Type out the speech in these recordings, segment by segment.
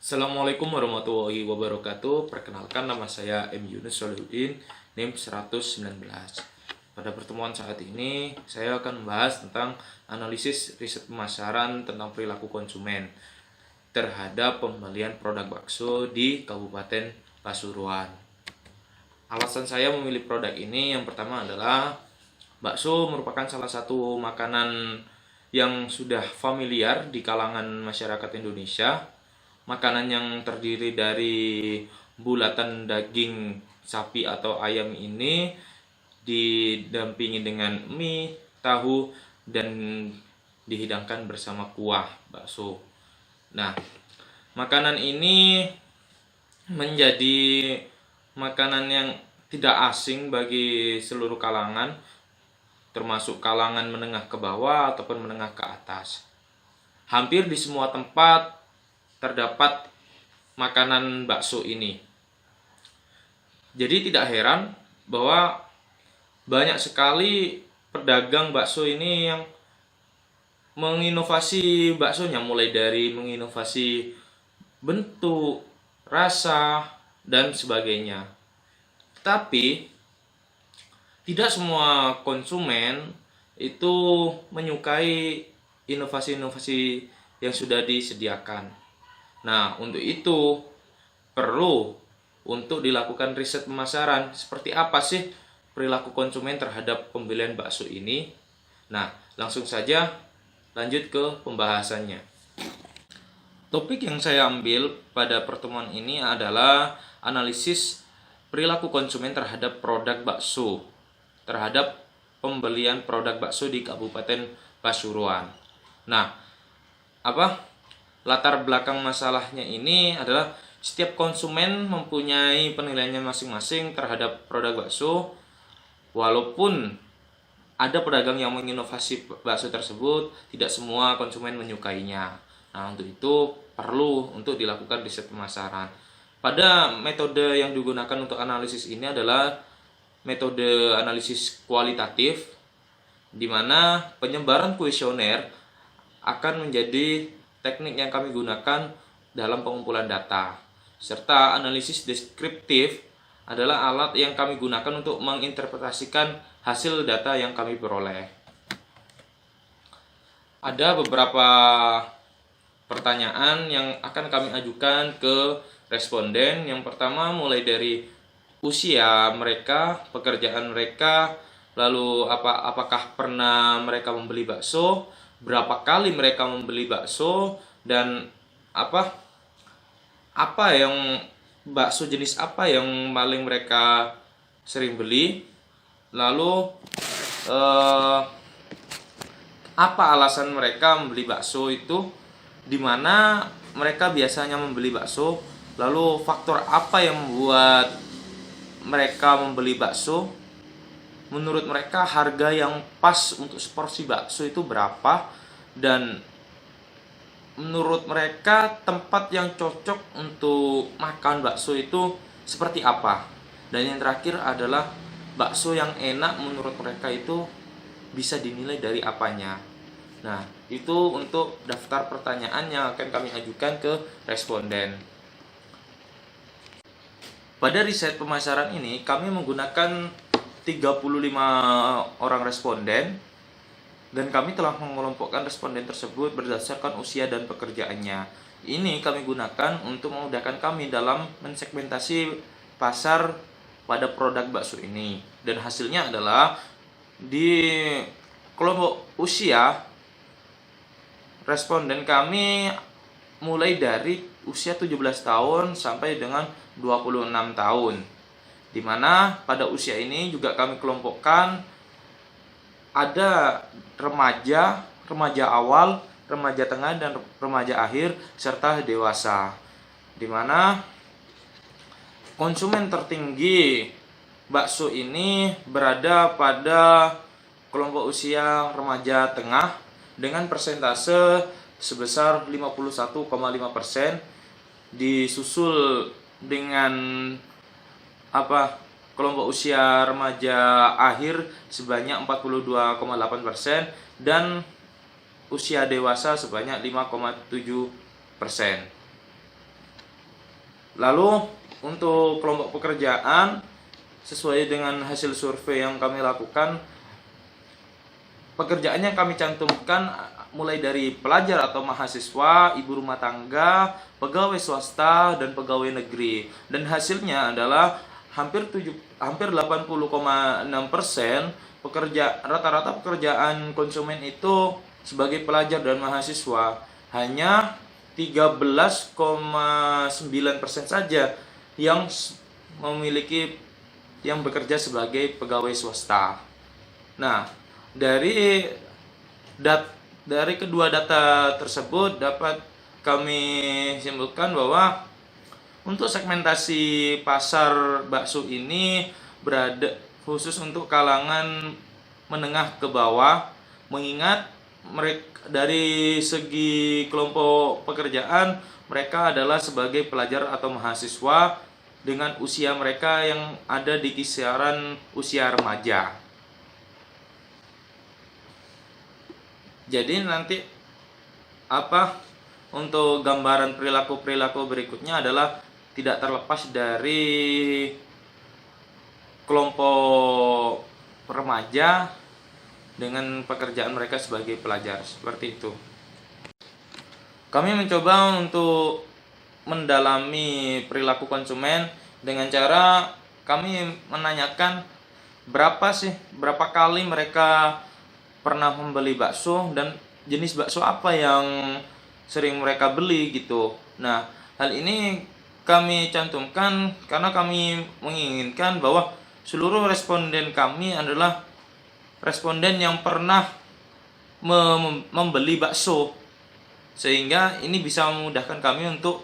Assalamualaikum warahmatullahi wabarakatuh. Perkenalkan, nama saya M. Yunus Solihuddin, NIM 119. Pada pertemuan saat ini saya akan membahas tentang analisis riset pemasaran tentang perilaku konsumen terhadap pembelian produk bakso di Kabupaten Pasuruan. Alasan saya memilih produk ini yang pertama adalah bakso merupakan salah satu makanan yang sudah familiar di kalangan masyarakat Indonesia. Makanan yang terdiri dari bulatan daging sapi atau ayam ini didampingi dengan mie, tahu, dan dihidangkan bersama kuah bakso. Nah, makanan ini menjadi makanan yang tidak asing bagi seluruh kalangan, termasuk kalangan menengah ke bawah ataupun menengah ke atas. Hampir di semua tempat terdapat makanan bakso ini. Jadi tidak heran bahwa banyak sekali pedagang bakso ini yang menginovasi baksonya, mulai dari menginovasi bentuk, rasa, dan sebagainya. Tapi tidak semua konsumen itu menyukai inovasi-inovasi yang sudah disediakan. Nah, untuk itu perlu untuk dilakukan riset pemasaran. Seperti apa sih perilaku konsumen terhadap pembelian bakso ini? Nah, langsung saja lanjut ke pembahasannya. Topik yang saya ambil pada pertemuan ini adalah analisis perilaku konsumen terhadap produk bakso, terhadap pembelian produk bakso di Kabupaten Pasuruan. Nah, latar belakang masalahnya ini adalah setiap konsumen mempunyai penilaiannya masing-masing terhadap produk bakso, walaupun ada pedagang yang menginovasi bakso tersebut, tidak semua konsumen menyukainya. Nah, untuk itu perlu untuk dilakukan riset pemasaran. Pada metode yang digunakan untuk analisis ini adalah metode analisis kualitatif, di mana penyebaran kuesioner akan menjadi teknik yang kami gunakan dalam pengumpulan data, serta analisis deskriptif adalah alat yang kami gunakan untuk menginterpretasikan hasil data yang kami peroleh. Ada beberapa pertanyaan yang akan kami ajukan ke responden. Yang pertama, mulai dari usia mereka, pekerjaan mereka, lalu apakah pernah mereka membeli bakso, berapa kali mereka membeli bakso, dan apa yang bakso jenis apa yang paling mereka sering beli, lalu apa alasan mereka membeli bakso itu, di mana mereka biasanya membeli bakso, lalu faktor apa yang membuat mereka membeli bakso. Menurut mereka harga yang pas untuk seporsi bakso itu berapa, dan menurut mereka tempat yang cocok untuk makan bakso itu seperti apa. Dan yang terakhir adalah bakso yang enak menurut mereka itu bisa dinilai dari apanya. Nah, itu untuk daftar pertanyaan yang akan kami ajukan ke responden. Pada riset pemasaran ini kami menggunakan 35 orang responden, dan kami telah mengelompokkan responden tersebut berdasarkan usia dan pekerjaannya. Ini kami gunakan untuk memudahkan kami dalam mensegmentasi pasar pada produk bakso ini. Dan hasilnya adalah di kelompok usia, responden kami mulai dari usia 17 tahun sampai dengan 26 tahun. Di mana pada usia ini juga kami kelompokkan ada remaja, remaja awal, remaja tengah, dan remaja akhir, serta dewasa. Di mana konsumen tertinggi bakso ini berada pada kelompok usia remaja tengah dengan persentase sebesar 51,5%, disusul dengan kelompok usia remaja akhir sebanyak 42,8%, dan usia dewasa sebanyak 5,7%. Lalu untuk kelompok pekerjaan, sesuai dengan hasil survei yang kami lakukan, pekerjaan yang kami cantumkan mulai dari pelajar atau mahasiswa, ibu rumah tangga, pegawai swasta, dan pegawai negeri. Dan hasilnya adalah hampir 80,6% rata-rata pekerjaan konsumen itu sebagai pelajar dan mahasiswa. Hanya 13,9% saja yang bekerja sebagai pegawai swasta. Nah, dari kedua data tersebut dapat kami simpulkan bahwa untuk segmentasi pasar bakso ini berada khusus untuk kalangan menengah ke bawah, mengingat mereka dari segi kelompok pekerjaan mereka adalah sebagai pelajar atau mahasiswa dengan usia mereka yang ada di kisaran usia remaja. Jadi nanti untuk gambaran perilaku berikutnya adalah tidak terlepas dari kelompok remaja dengan pekerjaan mereka sebagai pelajar, seperti itu. Kami mencoba untuk mendalami perilaku konsumen dengan cara kami menanyakan berapa kali mereka pernah membeli bakso dan jenis bakso apa yang sering mereka beli gitu. Nah, hal ini kami cantumkan karena kami menginginkan bahwa seluruh responden kami adalah responden yang pernah membeli bakso, sehingga ini bisa memudahkan kami untuk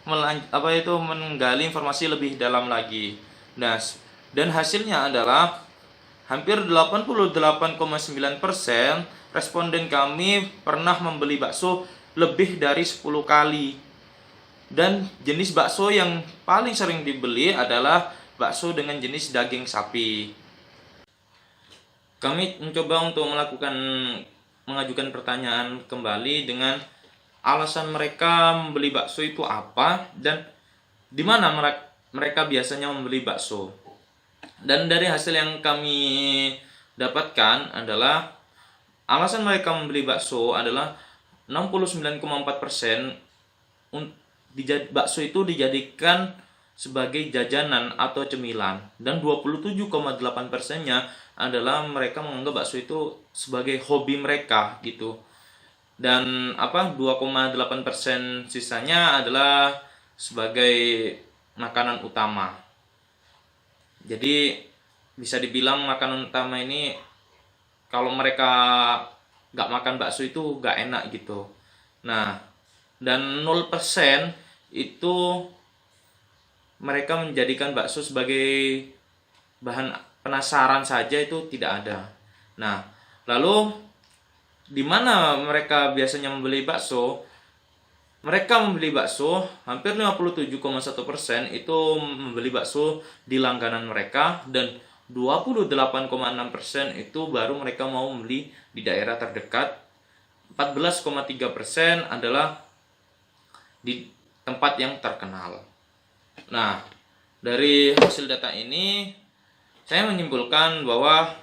menggali informasi lebih dalam lagi. Nah, dan hasilnya adalah hampir 88,9% responden kami pernah membeli bakso lebih dari 10 kali. Dan jenis bakso yang paling sering dibeli adalah bakso dengan jenis daging sapi. Kami mencoba untuk mengajukan pertanyaan kembali dengan alasan mereka membeli bakso itu apa dan di mana mereka biasanya membeli bakso. Dan dari hasil yang kami dapatkan adalah alasan mereka membeli bakso adalah 69,4% bakso itu dijadikan sebagai jajanan atau cemilan, dan 27,8%-nya adalah mereka menganggap bakso itu sebagai hobi mereka gitu. Dan 2,8% sisanya adalah sebagai makanan utama. Jadi bisa dibilang makanan utama ini kalau mereka nggak makan bakso itu nggak enak gitu. Nah, dan 0% itu mereka menjadikan bakso sebagai bahan penasaran saja, itu tidak ada. Nah, lalu di mana mereka biasanya membeli bakso? Mereka membeli bakso, hampir 57,1% itu membeli bakso di langganan mereka, dan 28,6% itu baru mereka mau membeli di daerah terdekat. 14,3% adalah di tempat yang terkenal. Nah, dari hasil data ini saya menyimpulkan bahwa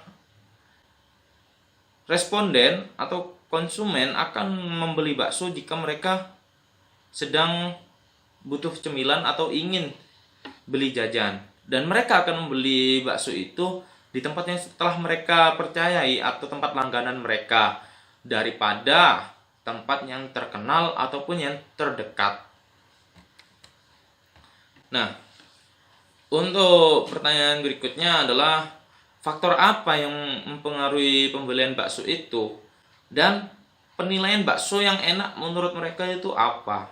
responden atau konsumen akan membeli bakso jika mereka sedang butuh cemilan atau ingin beli jajan, dan mereka akan membeli bakso itu di tempat yang telah mereka percayai atau tempat langganan mereka daripada tempat yang terkenal ataupun yang terdekat. Nah, untuk pertanyaan berikutnya adalah faktor apa yang mempengaruhi pembelian bakso itu, dan penilaian bakso yang enak menurut mereka itu apa?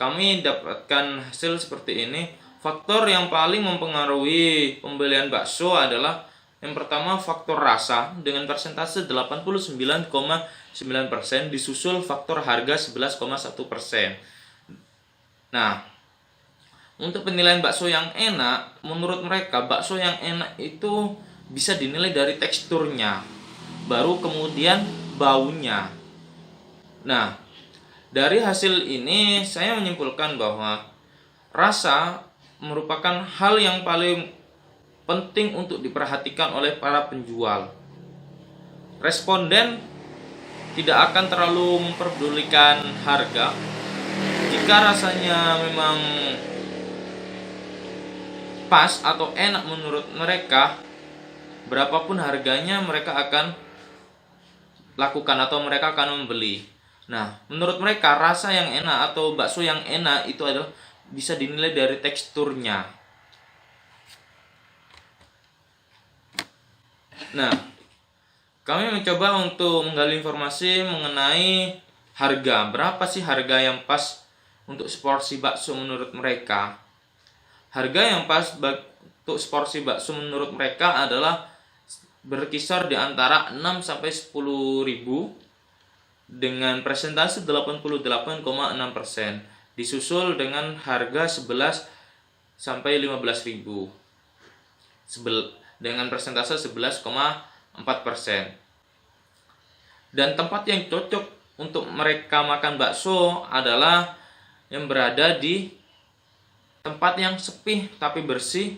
Kami dapatkan hasil seperti ini. Faktor yang paling mempengaruhi pembelian bakso adalah yang pertama faktor rasa dengan persentase 89,9%, disusul faktor harga 11,1%. Nah, untuk penilaian bakso yang enak, menurut mereka bakso yang enak itu bisa dinilai dari teksturnya, baru kemudian baunya. Nah, dari hasil ini saya menyimpulkan bahwa rasa merupakan hal yang paling penting untuk diperhatikan oleh para penjual. Responden tidak akan terlalu memperdulikan harga. Jika rasanya memang pas atau enak menurut mereka, berapapun harganya mereka akan lakukan atau mereka akan membeli. Nah, menurut mereka rasa yang enak atau bakso yang enak itu adalah bisa dinilai dari teksturnya. Nah, kami mencoba untuk menggali informasi mengenai harga. Berapa sih harga yang pas untuk seporsi bakso menurut mereka? Harga yang pas untuk seporsi bakso menurut mereka adalah berkisar di antara 6 sampai 10 ribu dengan presentase 88,6%, disusul dengan harga 11 sampai 15 ribu dengan presentase 11,4%. Dan tempat yang cocok untuk mereka makan bakso adalah yang berada di tempat yang sepi tapi bersih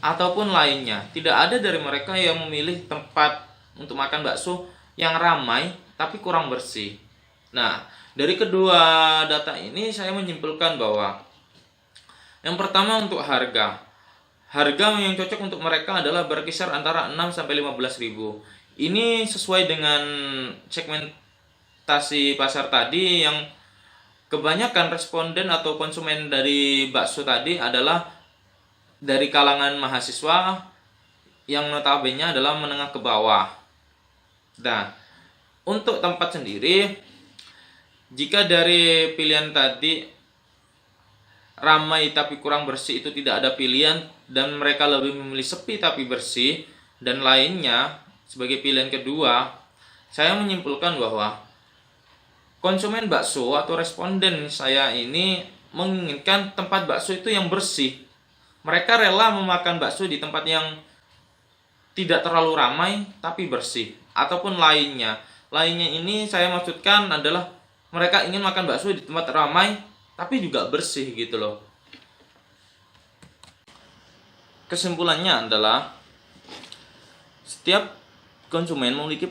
ataupun lainnya. Tidak ada dari mereka yang memilih tempat untuk makan bakso yang ramai tapi kurang bersih. Nah, dari kedua data ini saya menyimpulkan bahwa yang pertama untuk harga. Harga yang cocok untuk mereka adalah berkisar antara 6 sampai 15 ribu. Ini sesuai dengan segmentasi pasar tadi yang kebanyakan responden atau konsumen dari bakso tadi adalah dari kalangan mahasiswa yang notabene adalah menengah ke bawah. Nah, untuk tempat sendiri, jika dari pilihan tadi ramai tapi kurang bersih itu tidak ada pilihan dan mereka lebih memilih sepi tapi bersih dan lainnya sebagai pilihan kedua, saya menyimpulkan bahwa konsumen bakso atau responden saya ini menginginkan tempat bakso itu yang bersih. Mereka rela memakan bakso di tempat yang tidak terlalu ramai tapi bersih ataupun lainnya. Lainnya ini saya maksudkan adalah mereka ingin makan bakso di tempat ramai tapi juga bersih gitu loh. Kesimpulannya adalah setiap konsumen memiliki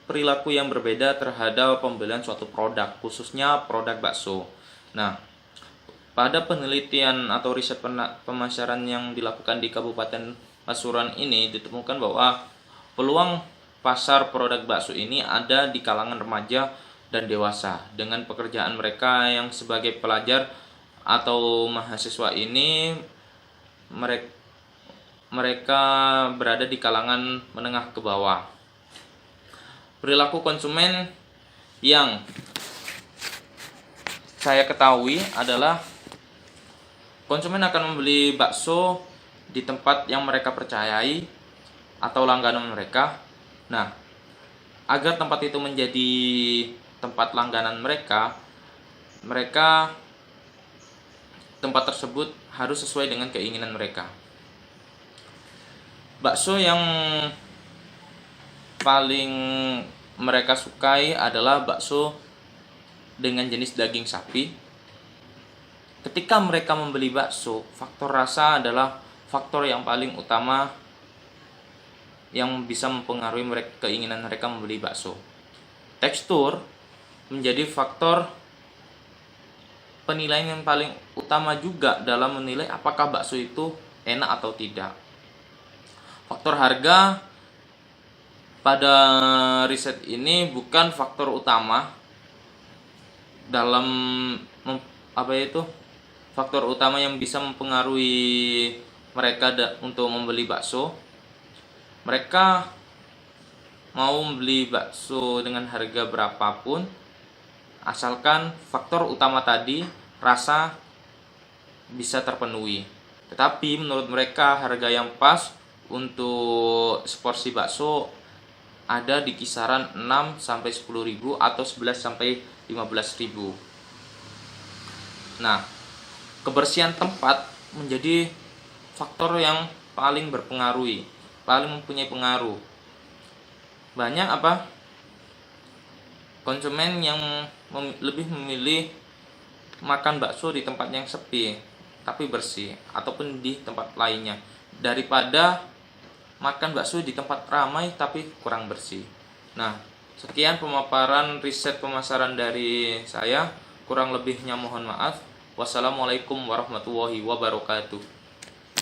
perilaku yang berbeda terhadap pembelian suatu produk, khususnya produk bakso. Nah, pada penelitian atau riset pemasaran yang dilakukan di Kabupaten Pasuruan ini ditemukan bahwa peluang pasar produk bakso ini ada di kalangan remaja dan dewasa. Dengan pekerjaan mereka yang sebagai pelajar atau mahasiswa ini, mereka berada di kalangan menengah ke bawah. Perilaku konsumen yang saya ketahui adalah konsumen akan membeli bakso di tempat yang mereka percayai atau langganan mereka. Nah, agar tempat itu menjadi tempat langganan mereka tempat tersebut harus sesuai dengan keinginan mereka. Bakso yang paling mereka sukai adalah bakso dengan jenis daging sapi. Ketika mereka membeli bakso, faktor rasa adalah faktor yang paling utama yang bisa mempengaruhi keinginan mereka membeli bakso. Tekstur menjadi faktor penilaian yang paling utama juga dalam menilai apakah bakso itu enak atau tidak. Faktor harga pada riset ini bukan faktor utama dalam faktor utama yang bisa mempengaruhi mereka untuk membeli bakso. Mereka mau membeli bakso dengan harga berapapun asalkan faktor utama tadi, rasa, bisa terpenuhi. Tetapi menurut mereka harga yang pas untuk seporsi bakso ada di kisaran 6 sampai 10 ribu atau 11 sampai 15 ribu. Nah, kebersihan tempat menjadi faktor yang paling berpengaruh, paling mempunyai pengaruh. Banyak konsumen yang lebih memilih makan bakso di tempat yang sepi. tapi bersih, ataupun di tempat lainnya, daripada makan bakso di tempat ramai tapi kurang bersih. Nah, sekian pemaparan riset pemasaran dari saya. Kurang lebihnya mohon maaf. Wassalamualaikum warahmatullahi wabarakatuh.